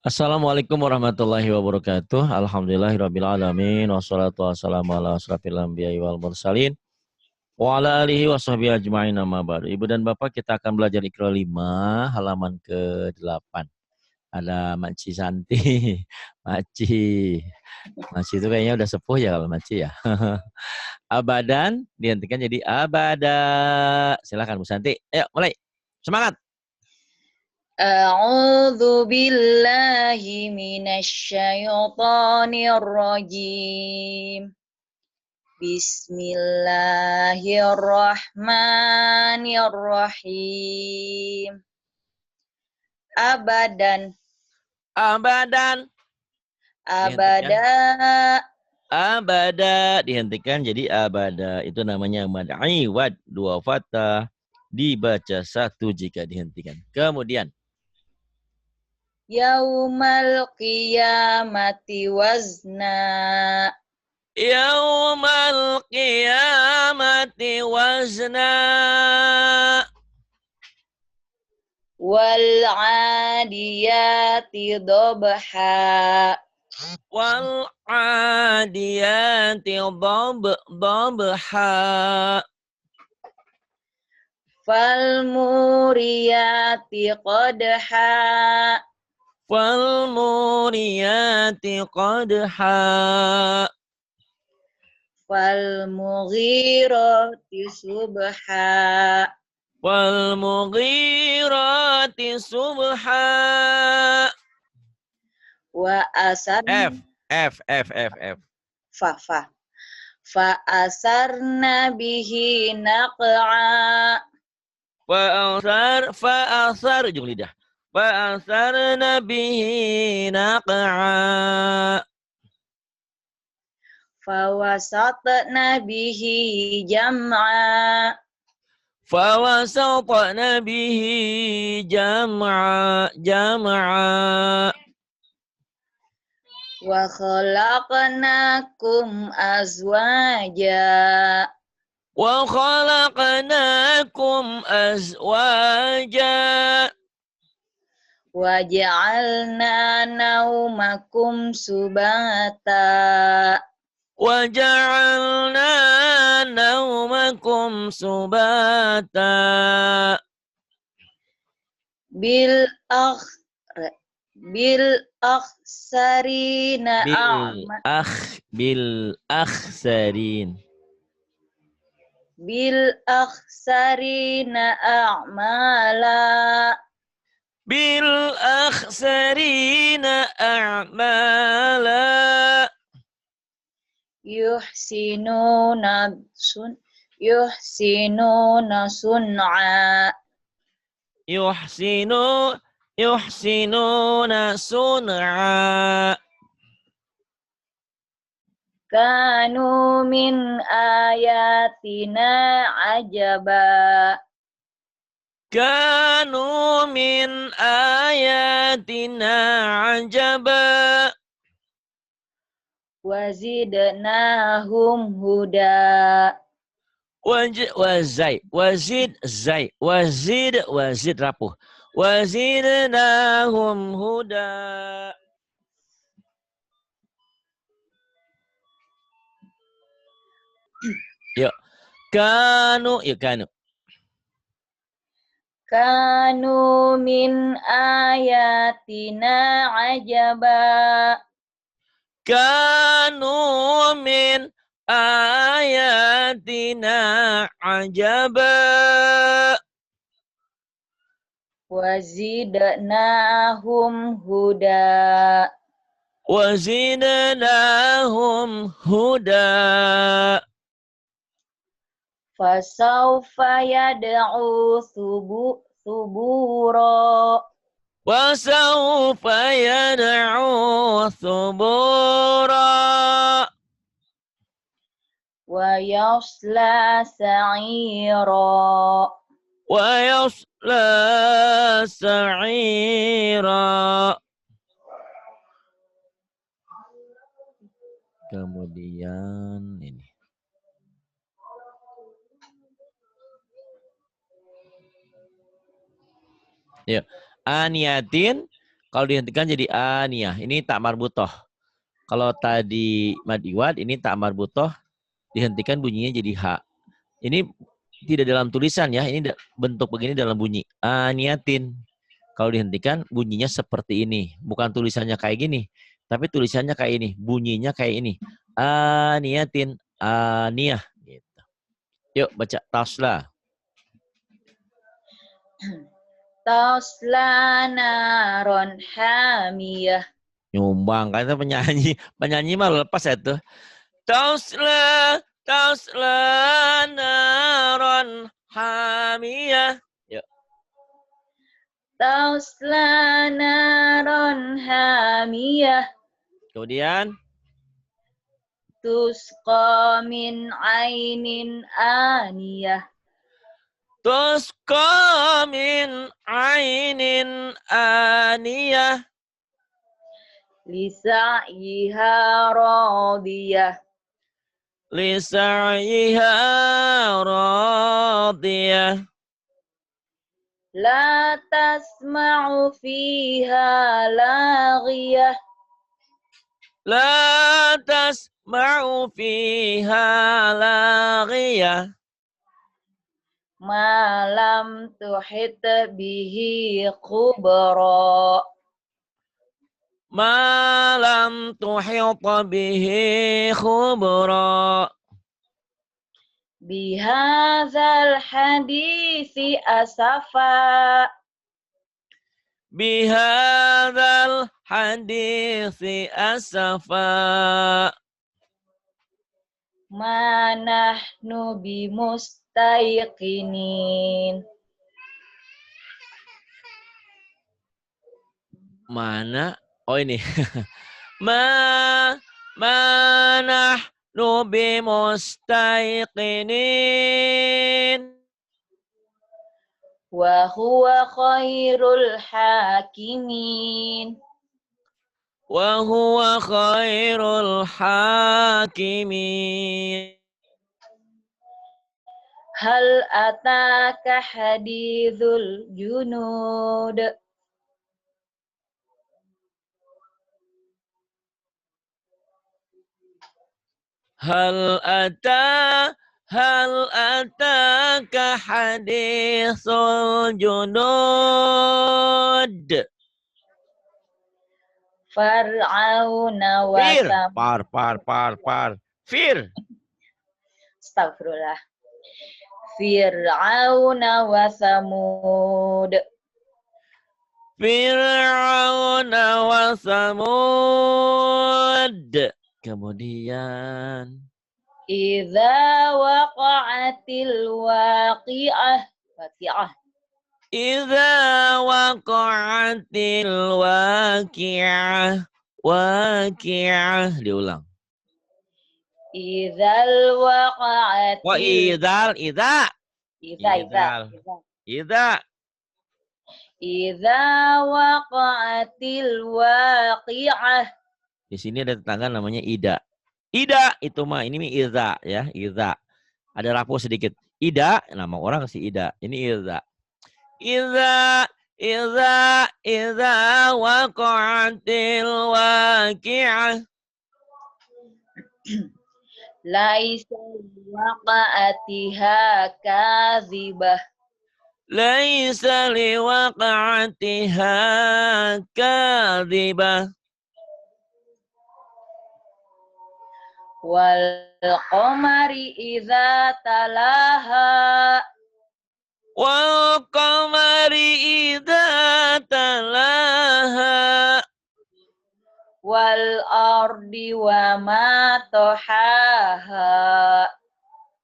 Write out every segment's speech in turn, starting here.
Assalamualaikum warahmatullahi wabarakatuh. Alhamdulillahirrabbilalamin. Wassalatu wassalamu ala asrafil anbiya'i wal mursalin. Wa ala alihi wa sahbihi ajma'in amma ba'du. Ibu dan Bapak, kita akan belajar Iqra 5 halaman ke-8. Ada Makci Santi. Makci. Makci itu kayaknya udah sepuh ya kalau Makci ya. Abadan dihentikan jadi abada. Silakan Bu Santi. Ayo mulai. Semangat. A'udzu billahi minasyaitonir rajim. Bismillahirrahmanirrahim. Abadan, Abadan. Dihentikan. abada, Abada dihentikan jadi abada. Itu namanya mad iwad, dua fathah, dibaca satu jika dihentikan. Kemudian yaumal qiyamati wazna, yaumal qiyamati wazna wal adiyati dobha, wal adiyati dabha fal muriyati qadha, fal muriyati qadha fal mughirati subha, wal mughirati subha. wa asar F. fa fa fa asarna bihi naq'a, Fa'asar ujung lidah. Fa'asarna bihi naq'a. fawasatna bihi jam'a, Fawasatna bihi jam'a. wa khalaqnakum azwaja, Wa khalaqnakum azwaja. wa ja'alna naumakum subata, Wa ja'alna nawmakum subata. bil akh bil akhsarina a'ma Bil akhsarin. bil akhsarina a'mala, Bil akhsarina a'mala. yuhsinuna yuhsinuna sun'a, Yuhsinu yuhsinuna sun'a. kanu min ayatina ajaba, Kanu min ayatina ajaba. wazidnahum huda, Wazid rapuh. Wazidnahum huda. Yuk. Kanu. kanu min ayatina ajaba, Kanu min ayatina ajaba. wazidnahum huda, Wazidnahum huda. fasawfa yad'u subura, Wasawfa yad'u thubura. wa yasla sa'ira, Wa yasla sa'ira. Kemudian ini. Ya. Aniyatin Kalau dihentikan jadi aniyah. Ini tak marbutoh. Kalau tadi madiwad, ini tak marbutoh. Dihentikan bunyinya jadi ha. Ini tidak dalam tulisan ya. Ini bentuk begini dalam bunyi. Aniyatin. Kalau dihentikan bunyinya seperti ini. Bukan tulisannya kayak gini. Tapi tulisannya kayak ini. Bunyinya kayak ini. Aniyatin. Aniyah. Gitu. Yuk baca tasla. Tasla naron hamiyah. Nyumbang. Kan itu penyanyi. Penyanyi mah lepas ya tuh. Tasla. Tasla naron hamiyah. Yuk. Tasla naron hamiyah. Kemudian. Tusqa min ainin aniyah. Tusqa min ainin aniyah. Lisa'yiha radiyah. Lisa'yiha radiyah. La tasma'u fiha laghiyah. La tasma'u fiha laghiyah. Ma lam tuhit bihi khubra. Ma lam tuhit bihi khubra. Bihadzal hadisi asafa. Bihadzal hadisi asafa. Ma nahnu bimustayqinin. Mana? Oh ini. Ma nahnu bimustayqinin. Wa huwa khairul hakimin. Wa huwa khairul hakimin. Hal ataka hadithul junud. Hal ataka hadithul junud. Fir'auna wa Fir. Samud. Par. Fir. Astagfirullah. Fir'auna wa Samud. Fir'auna wa Samud. Kemudian. Idza waqa'atil waqi'ah. Waqi'ah. Idza waqa'atil waqi'ah. Waqi'ah. Diulang. Idzal Wa waqa'atil. idzal. Idza. Idza. Idza. Idza waqa'atil waqi'ah. Di sini ada tetangga namanya Ida. Ida itu mah ini mah Iza ya, Iza. Ada rapuh sedikit. Ida, nama orang si Ida. Ini Iza. Iza waqa'atil waqi'ah. Laisa waqa'atiha kadzibah. Laisa liwaqa'atiha kadzibah. Wal qamari idza talaha. Wal qamari idza talaha. Wal ardi wa ma tahaha.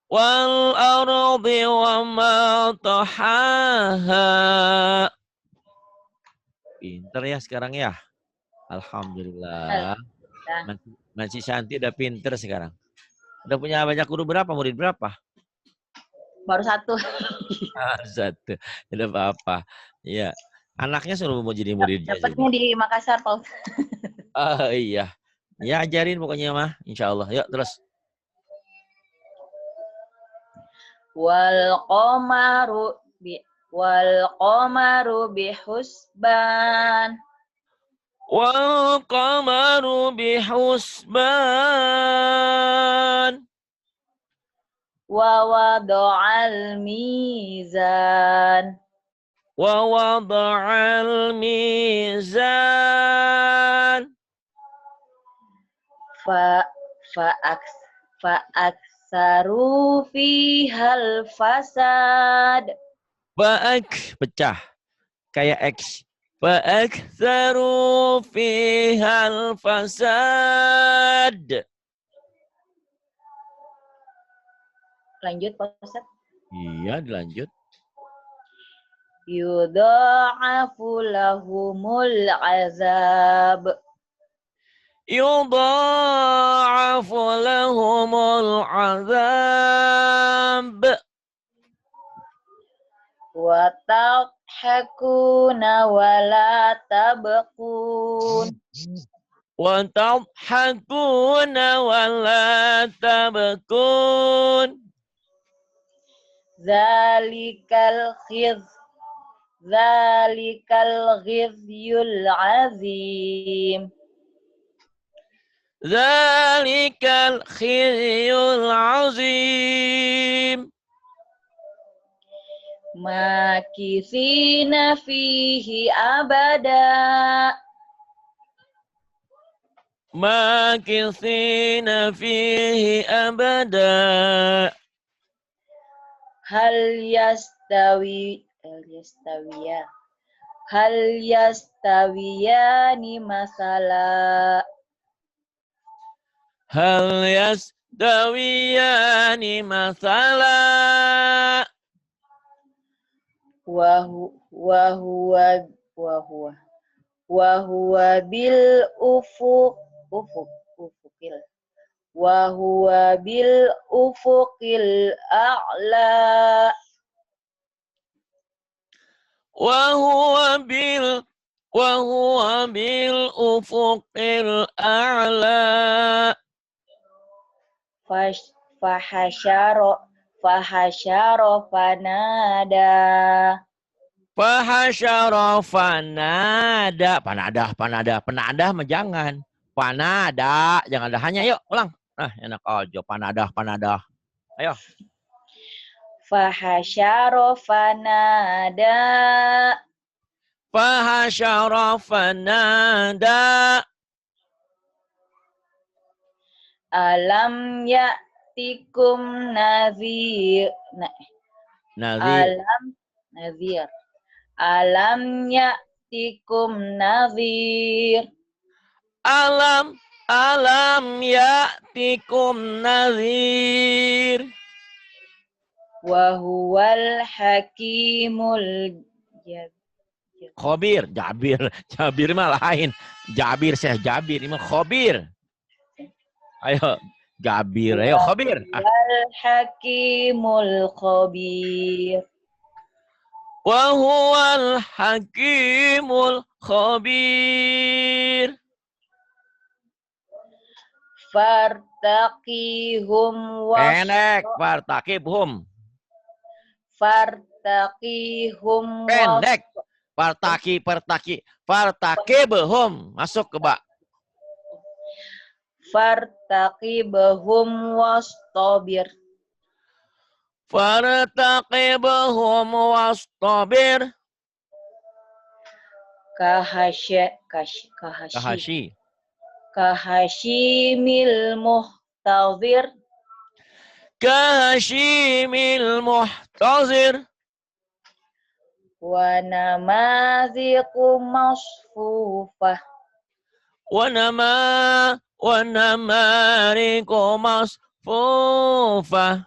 Wal ardi wa ma tahaha. Pinter ya sekarang ya. Alhamdulillah. Masih Santi udah pinter sekarang. Udah punya banyak guru berapa? Murid berapa? Baru satu. Satu. Tidak apa-apa. Iya. Anaknya suruh mau jadi muridnya Dapatnya juga. di Makassar, Pak. Oh iya. Ya ajarin pokoknya mah. Insya Allah. Yuk terus. Wal qamaru bihusban. wal qamaru bihusban. Wa wada'al mizan. Wa wada'al mizan. Fa aksaru fihal fasad. Pecah. Kayak X. Fa'aktsaru fihal fasad. Lanjut, Pak Ustaz. Iya, dilanjut. Yudha'afu lahumul azab. Yudha'afu lahumul azab. Wa tadhakuna wa la tabqun. Wa tadhakuna wa la tabkun. Zalikal ghizyul azim. Zalikal khizyul azim. Makithina fihi abada. Makithina fihi abada. Hal yastawiyani masala. Hal yastawiyani mathala. Wa huwa bil ufukil. Wa huwa bil ufukil a'la. Wa huwa bil ufuqil a'la. Fahasyara fanada. Fahasyara fanada. Penadah mah jangan. Panada, jangan ada hanya. Yuk, ulang. Nah, enak aja. Panadah. Ayo. Fahasyara fanada. Fahasyara fanada. Alam ya'tikum nadhir. Nazir. Alam ya'tikum nadhir. Alam ya'tikum nazir. Wa huwal hakimul Khabir, Jabir mah lain. Syekh Jabir, ini mah khabir. Ayo, Jabir, ayo khabir. Wal hakimul khabir. Wa huwal hakimul khabir. Fartaqihum Pendek, fartaqibhum. Pendek. Fartaqibhum. Masuk ke bak. Fartaqibhum wastabir. Fartaqibhum wastabir. Kahashimil muhtazir. Kahashimil muhtazir. Wa namaziqu masfufah. Wa namariqu masfufah.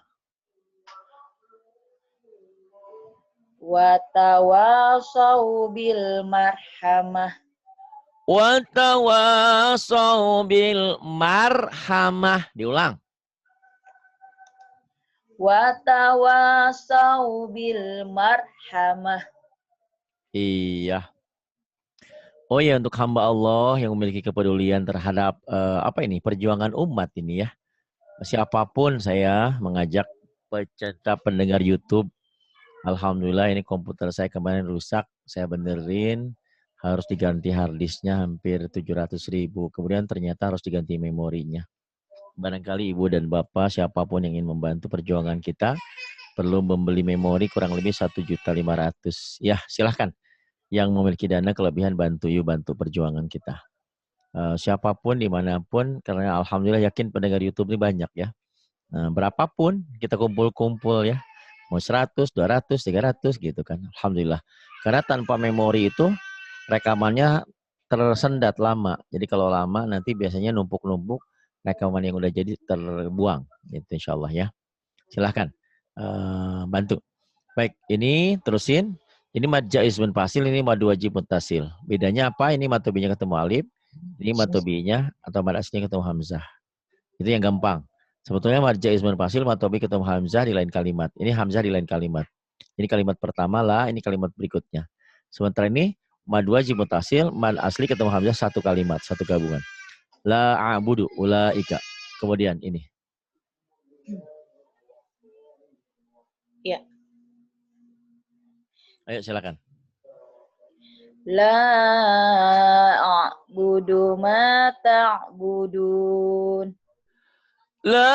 Wa tawasaw bil marhamah. Wa tawasaw bil marhamah. Diulang. Wa tawasaw bil marhamah. Iya. Oh ya, untuk hamba Allah yang memiliki kepedulian terhadap perjuangan umat ini ya. Siapapun saya mengajak peserta pendengar YouTube. Alhamdulillah ini komputer saya kemarin rusak, saya benerin. harus diganti harddisknya hampir 700.000. Kemudian ternyata harus diganti memorinya. Barangkali ibu dan bapak siapapun yang ingin membantu perjuangan kita perlu membeli memori kurang lebih 1.500.000. Ya silahkan. Yang memiliki dana kelebihan bantu yuk, bantu perjuangan kita. Siapapun dimanapun, karena alhamdulillah yakin pendengar YouTube ini banyak ya. Berapapun kita kumpul-kumpul ya. Mau 100, 200, 300 gitu kan. Alhamdulillah. Karena tanpa memori itu rekamannya tersendat lama. Jadi kalau lama nanti biasanya numpuk-numpuk rekaman yang udah jadi terbuang. Gitu insya Allah ya. Silahkan bantu. Baik, ini terusin. Ini mad jaiz munfasil, ini mad wajib muttasil. Bedanya apa? Ini mad tobinya ketemu alif, ini mad tobinya atau mad aslinya ketemu hamzah. Itu yang gampang. Sebetulnya mad jaiz munfasil, mad tobi ketemu hamzah di lain kalimat. Ini hamzah di lain kalimat. Ini kalimat pertama lah, ini kalimat berikutnya. Sementara ini mad wajib muttasil, mad asli ketemu hamzah satu kalimat, satu gabungan. La a'budu ulaika. Kemudian ini. Ya. Ayo silakan. La a'budu ma ta'budun. La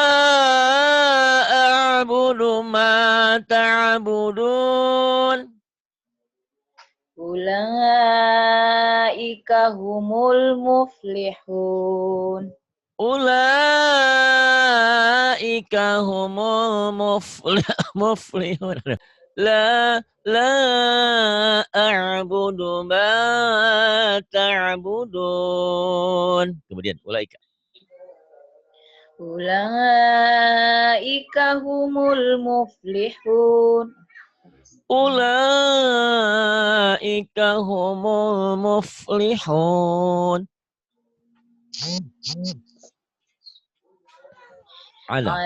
a'budu ma ta'budun. Ulaika humul muflihun. Ulaika humul muflihun. La a'budu ma ta'budun. Kemudian ulaika. Ulaika humul muflihun. Ulaika humul muflihun. Ala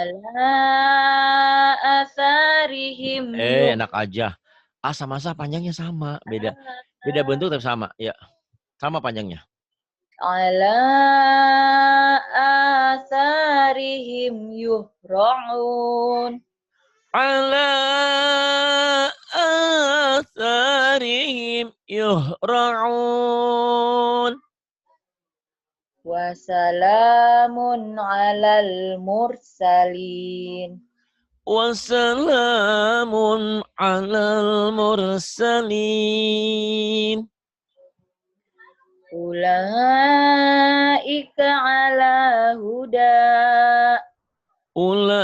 atharihim enak aja. Sama panjangnya sama, beda bentuk tapi sama. Ya, sama panjangnya. Ala atharihim yuhra'un. Ala atharihim yuhra'un. Wassalamun alal mursalin. Wassalamun alal mursalin. Ulaika ala huda. Ulaika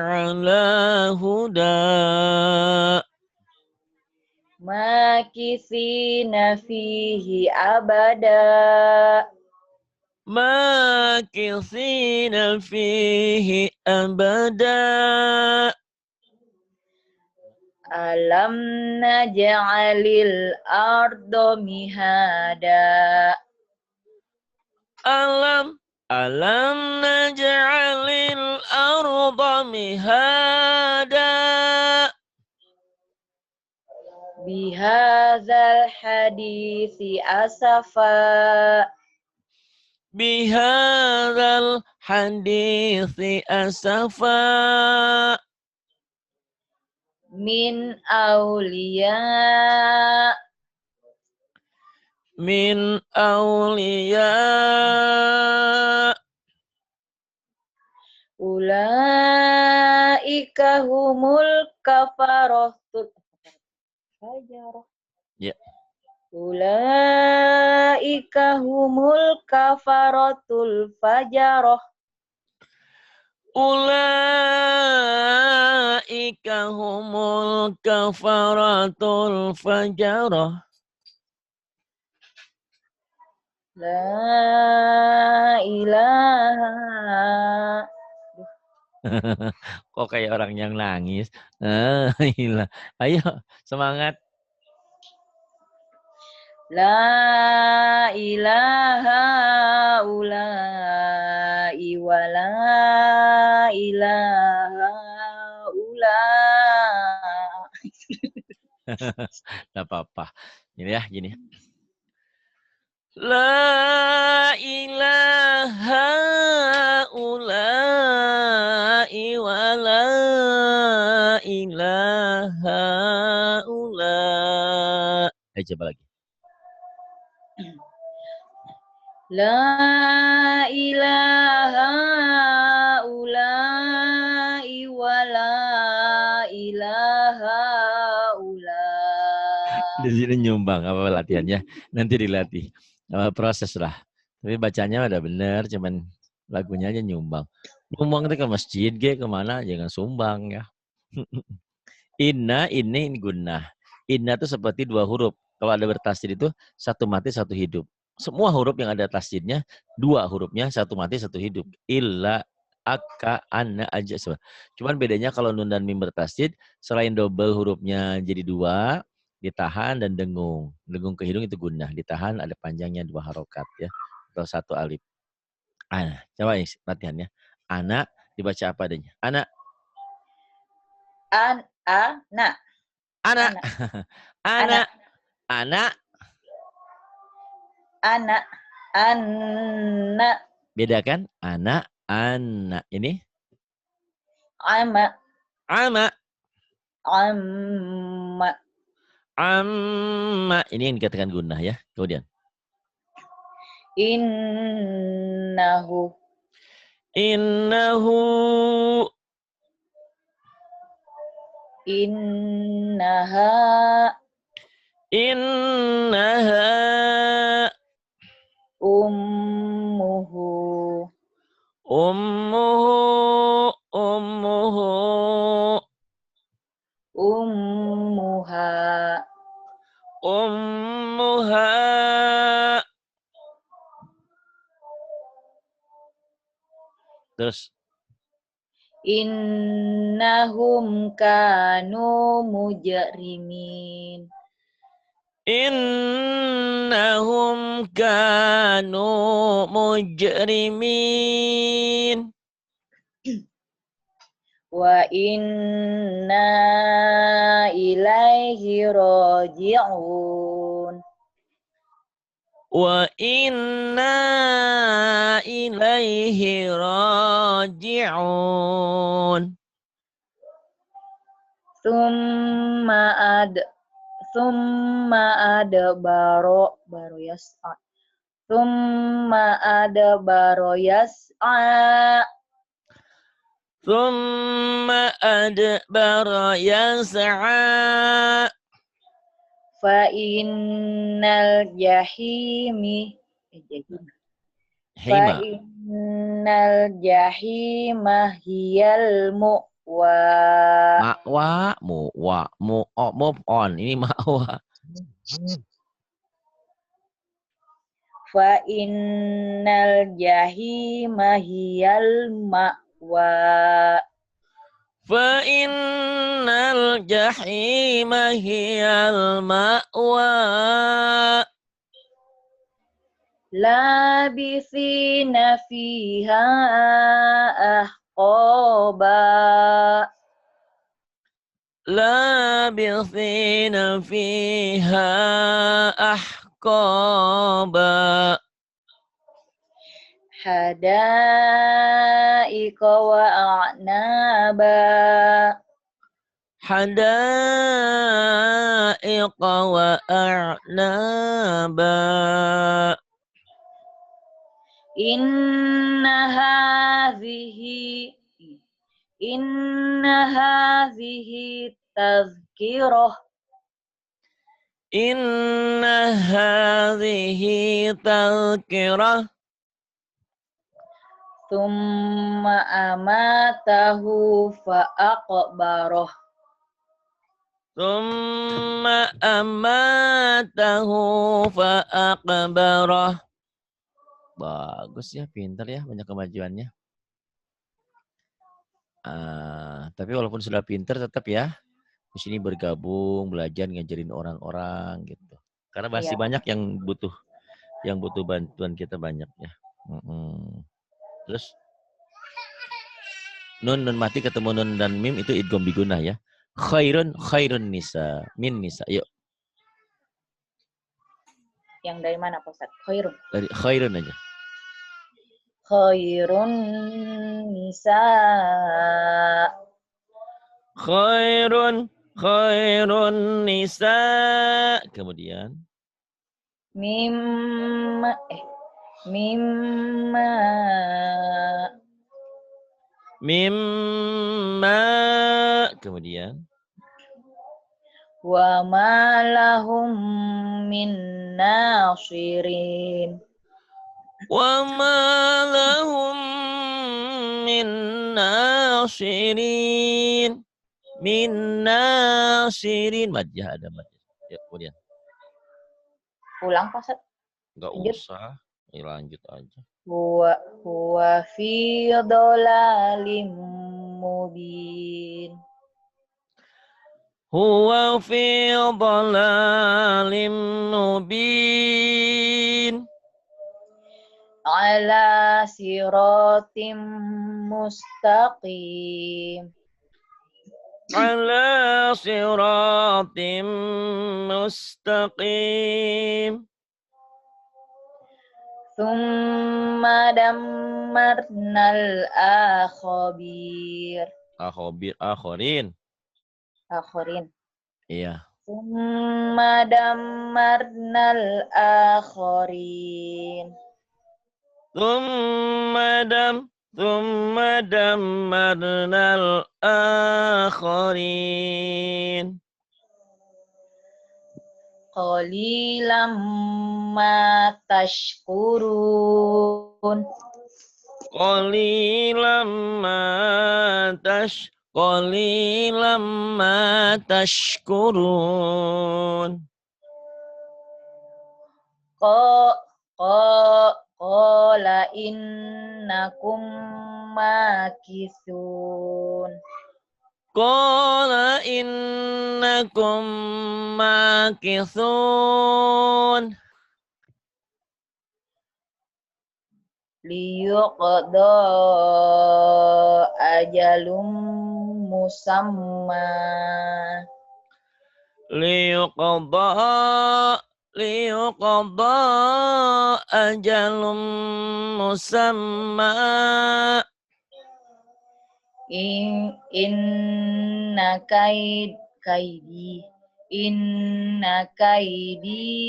ala huda. Makithina fihi abada. Makithina fihi abada. Alam naj'alil ardo mihada. Alam naj'alil arda mihada. Bihadzal hadisi asafa. Bihadzal hadisi asafa. Min awliya. Min awliya. Ulaika humul kafaratul fajarah. Ya. Ulaika humul kafaratul fajarah. Ulaika humul kafaratul fajarah. La ilaha. Kok kayak orang yang nangis? Ayo semangat. La ilaha ulai wa la ilaha ulai. Gak apa-apa. Gini ya, gini. La ilaha ulai wa la ilaha ulai. Ayo coba lagi. La ilaha ulai wa la ilaha Di sini nyumbang apa latihannya? Nanti dilatih. Proses lah. Tapi bacanya udah bener, cuman lagunya aja nyumbang. Nyumbang itu ke masjid, kemana, jangan sumbang ya. Inna ini gunnah. Inna itu seperti dua huruf. Kalau ada bertasjid itu satu mati satu hidup. Semua huruf yang ada tasjidnya dua hurufnya satu mati satu hidup. Illa aka anna aja. Cuman bedanya kalau nun dan mim bertasjid selain double hurufnya jadi dua ditahan dan dengung. Dengung ke hidung itu gunnah. Ditahan ada panjangnya dua harokat ya atau satu alif. Coba ini latihannya. Anak dibaca apa adanya? Anak. anak. Anak. Anak. Anak. Anak. Anak. Beda kan? Anak. Anak. Ini? Ama. Ama. Amma. Amma. Ini yang dikatakan gunnah ya. Kemudian. Innahu. Innahu. Innaha. Innaha. Ummuhu. Ummuhu. Ummuhu. Ummuha. Ummuha. Terus. Innahum kanu mujrimin. Innahum kanu mujrimin. Wa inna ilaihi raji'un. Wa inna ilaihi raji'un. Summa baro yas'a. Summa baro yas'a. Thumma adbara yas'a. Fa innal jahimi. Fa Hima. innal jahima hiyal mu'wa. Ma'wa, mu'wa, move on. Ini ma'wa. Fa innal jahima hiyal ma'wa. Fa innal jahima hiyal ma'wa. Labithina fiha ahqaba. Labithina fiha ahqaba. Hadaika wa a'naba. Hadaiqa wa a'naba. Inna hadhihi tazkirah. Inna hadhihi tazkirah. Thumma amatahu fa'aqbarah. Thumma amatahu fa'aqbarah. Bagus ya, pintar ya, banyak kemajuannya. Tapi walaupun sudah pintar tetap ya, di sini bergabung, belajar, ngajarin orang-orang gitu. Karena masih banyak yang butuh bantuan kita banyak ya. Terus nun mati ketemu nun dan mim itu idgham bigunah ya. Khairun nisa, min nisa. Yuk. Yang dari mana Pak Ustaz? Khairun. Dari khairun aja. Khairun nisa. Khairun Khairun nisa. Kemudian. Mimma mimma Mimma. Kemudian. wa ma lahum min nasirin. Wa ma lahum min nasirin. Min nasirin. Madjah ada madjah. Ya, kemudian. Ulang Pak Ustaz. Enggak Lanjut. usah. Lanjut aja. Huwa fi dhalalim mubin. Huwa fi dhalalim mubin. Ala siratim mustaqim. Ala siratim mustaqim. Thumma dammarnal akhabir. Akhirin. Akhirin. Iya. Thumma dammarnal akhirin. Thumma dammarnal akhirin. Qalilam ma tashkurun. Qalilam ma tashkurun. Qala innakum makithun. Qala innakum makithun. Liyuqda ajalum musamma. Liyuqda ajalum musamma. Inna kaidi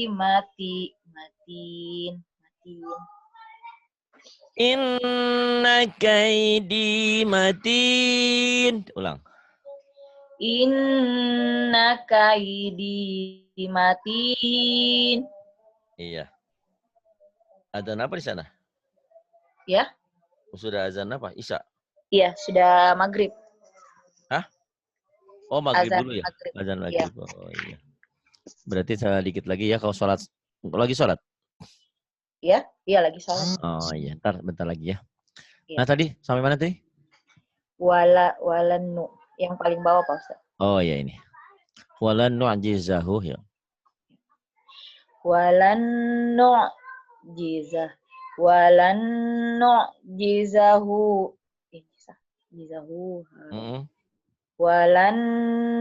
matin. Inna kaidi matin. Ulang. Inna kaidi matin. Iya. Azan apa di sana? Ya. Sudah azan apa? Isya? Iya, sudah maghrib. Hah? Oh, maghrib Azan dulu ya? maghrib. Azan Ya. maghrib. Oh iya. Berarti saya dikit lagi ya kalau sholat. Lagi sholat? Iya lagi sholat. Oh iya, bentar lagi ya. Ya. Nah tadi, sampai mana tadi? Walannu. Yang paling bawah Pak Ustaz. Oh iya ini. Walan nu'jizahu ya. Walan nu'jizahu. Walan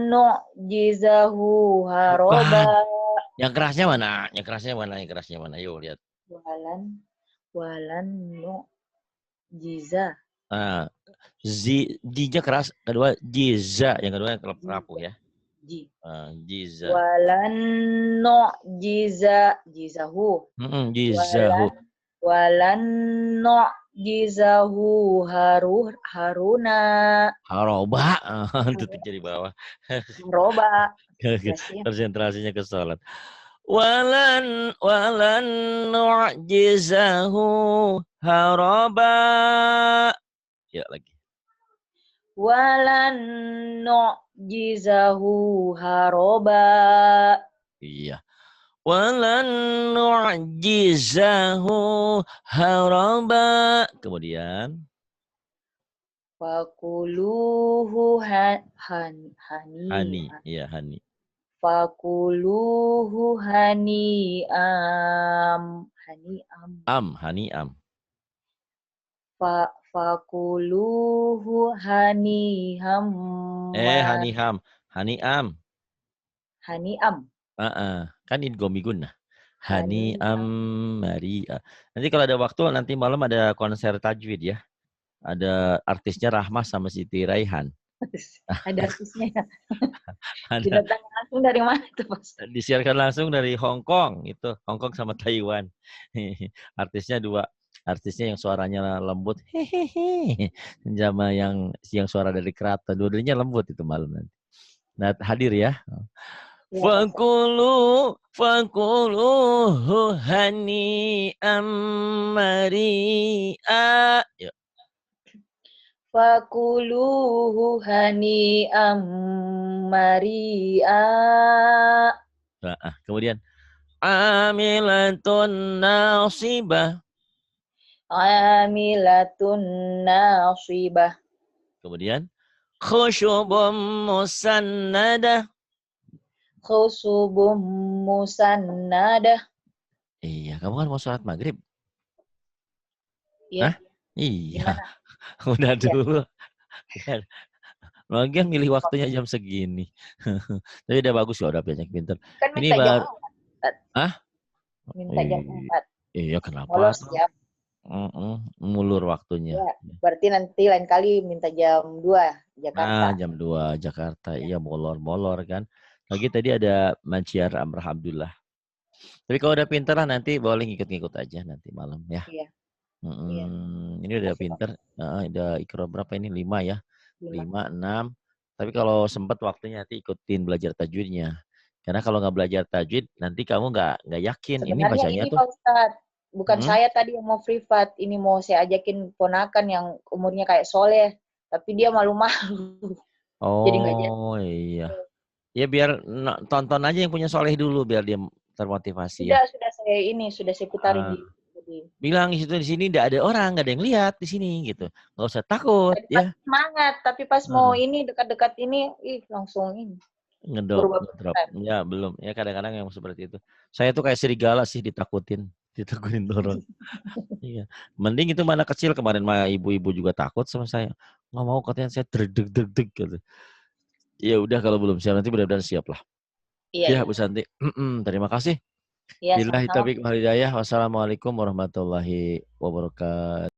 nu'jizahu haroba. Yang kerasnya mana? Yang kerasnya mana? Yuk lihat. Walan nu'jiza. Ah, J-nya keras, kedua jiza, yang kedua rapuh ya. Jiza. Walan nu'jizahu. Jizahu. Walan nu'jizahu haruna. Haroba. Itu jadi bawah. Haroba. Konsentrasinya ke sholat. Walan nu'jizahu haroba. Ya lagi. Walan nu'jizahu haroba. Iya. Walan nu'jizahu haroba. Kemudian. Fakuluhu hani. Iya, hani. Fakuluhu hani'am. Fakuluhu haniham. Hani'am. Kan idgham gunnah. Hani'am Maria. Nanti kalau ada waktu nanti malam ada konser tajwid ya. Ada artisnya Rahmah sama Siti Raihan. Ada artisnya ya. Ada Didatangkan langsung dari mana tuh, Pak Ustadz? disiarkan langsung dari Hong Kong itu, Hong Kong sama Taiwan. Artisnya dua, artisnya yang suaranya lembut, hehehe, sama yang suara dari keraton, dua-duanya lembut itu malam nanti. Nah, hadir ya. Iya, Pak Ustadz. Fakuluhu hani mari'a. Yuk. Fakuluhu hani'am mari'a. Kemudian amilatun nasibah. Amilatun nasibah. Kemudian khusyubum musannadah. Khusubum musannadah. Iya, kamu kan mau sholat maghrib. Ya, Hah? Iya, gimana? udah Ya, dulu. Lagian milih waktunya jam segini. Tapi udah bagus ya, udah banyak pinter. kan Ini minta jam baru, 4. ah? Minta jam 4. Iya, kenapa Bolos tuh? ya. Mulur waktunya. Ya, berarti nanti lain kali minta jam 2 Nah, Jakarta. jam 2 Jakarta. Iya, molor-molor kan. Lagi tadi ada Manciar Alhamdulillah. Tapi kalau udah pinter lah nanti boleh ngikut-ngikut aja nanti malam ya. Iya, iya. Ini udah Kasih Pak. pinter. Udah ikro berapa ini? 5 ya. 5. 5, 6. Tapi kalau sempat waktunya nanti ikutin belajar tajwidnya. Karena kalau nggak belajar tajwid, nanti kamu nggak yakin. Ini Sebenarnya bacanya ini tuh. Pak Ustadz, bukan Hmm? saya tadi yang mau privat. Ini mau saya ajakin ponakan yang umurnya kayak Soleh. Tapi dia malu-malu. Jadi nggak jadi. Oh iya. Ya biar tonton aja yang punya soleh dulu biar dia termotivasi ya. Sudah saya putarin Ah, di bilang di situ di sini tidak ada orang, nggak ada yang lihat di sini gitu. Nggak usah takut tadi pas ya. semangat, tapi pas mau Heeh. ini dekat-dekat ini, langsung ini Ngedrop, berubah ngedrop. pikiran. Ya belum. Ya kadang-kadang yang seperti itu. Saya tuh kayak serigala sih ditakutin, ditakutin dorong. Iya. Mending itu mana kecil kemarin mah ibu-ibu juga takut sama saya. Nggak mau katanya saya deg-deg gitu. Ya udah kalau belum siap nanti benar-benar siap lah. Iya, Ya iya. Bu Santi. Terima kasih. Iya, Billahi sama-sama. taufiq wal hidayah. Wassalamualaikum warahmatullahi wabarakatuh.